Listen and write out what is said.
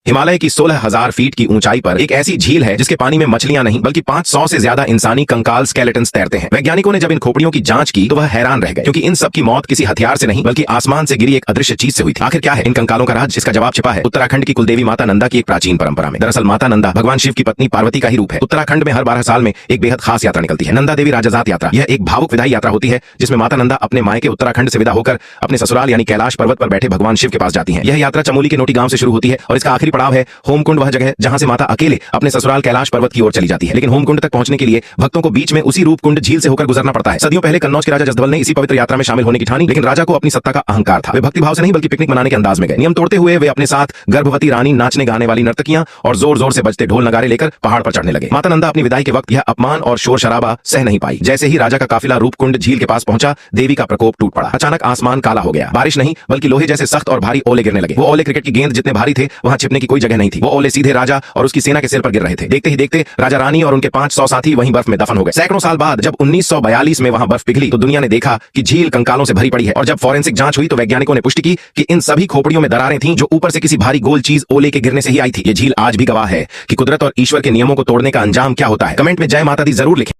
हिमालय की 16,000 फीट की ऊंचाई पर एक ऐसी झील है जिसके पानी में मछलियां नहीं बल्कि 500 से ज्यादा इंसानी कंकाल स्केलेटन्स तैरते हैं। वैज्ञानिकों ने जब इन खोपड़ियों की जांच की तो वह हैरान रह गए, क्योंकि इन सब की मौत किसी हथियार से नहीं बल्कि आसमान से गिरी एक अदृश्य चीज से हुई थी। आखिर क्या है इन कंकालों का राज? इसका जवाब छिपा है उत्तराखंड की कुलदेवी माता नंदा की एक प्राचीन परंपरा में। दरअसल माता नंदा भगवान शिव की पत्नी पार्वती का ही रूप है। उत्तराखंड में हर 12 साल में एक बेहद खास यात्रा निकलती है, नंदा देवी राजाजात यात्रा। यह एक भावुक विदाई यात्रा होती है जिसमें माता नंदा अपने मायके उत्तराखंड से विदा होकर अपने ससुराल यानी कैलाश पर्वत पर बैठे भगवान शिव के पास जाती हैं। यह यात्रा चमोली के नोटी गांव से शुरू होती है और इसका आखिरी पड़ाव है होमकुंड, वह जगह जहां से माता अकेले अपने ससुराल कैलाश पर्वत की ओर चली जाती है। लेकिन होमकुंड तक पहुंचने के लिए भक्तों को बीच में उसी रूपकुंड झील से होकर गुजरना पड़ता है। सदियों पहले कन्नौज के राजा जसदवल ने इसी पवित्र यात्रा में शामिल होने की ठानी, लेकिन राजा को अपनी सत्ता का अहंकार था। वे भक्तिभाव से नहीं बल्कि पिकनिक मनाने के अंदाज में गए। नियम तोड़ते हुए वे अपने साथ गर्भवती रानी, नाचने गाने वाली नर्तकियां और जोर जोर से बजते ढोल नगारे लेकर पहाड़ पर चढ़ने लगे। माता नंदा अपनी विदाई के वक्त यह अपमान और शोर शराबा सह नहीं पाई। जैसे ही राजा का काफिला रूपकुंड झील के पास पहुंचा, देवी का प्रकोप टूट पड़ा। अचानक आसमान काला हो गया। बारिश नहीं बल्कि लोहे जैसे सख्त और भारी ओले गिरने लगे। वो ओले क्रिकेट की गेंद जितने भारी थे, वहां छिपने की कोई जगह नहीं थी। वो ओले सीधे राजा और उसकी सेना के सिर पर गिर रहे थे। देखते ही देखते राजा रानी और उनके 500 साथी वहीं बर्फ में दफन हो गए। सैकड़ों साल बाद जब 1942 में वहां बर्फ पिघली तो दुनिया ने देखा कि झील कंकालों से भरी पड़ी है। और जब फॉरेंसिक जांच हुई तो वैज्ञानिकों ने पुष्टि की कि इन सभी खोपड़ियों में दरारें थीं जो ऊपर से किसी भारी गोल चीज ओले के गिरने से ही आई थी। ये झील आज भी गवाह है कि कुदरत और ईश्वर के नियमों को तोड़ने का अंजाम क्या होता है। कमेंट में जय माता दी जरूर लिखें।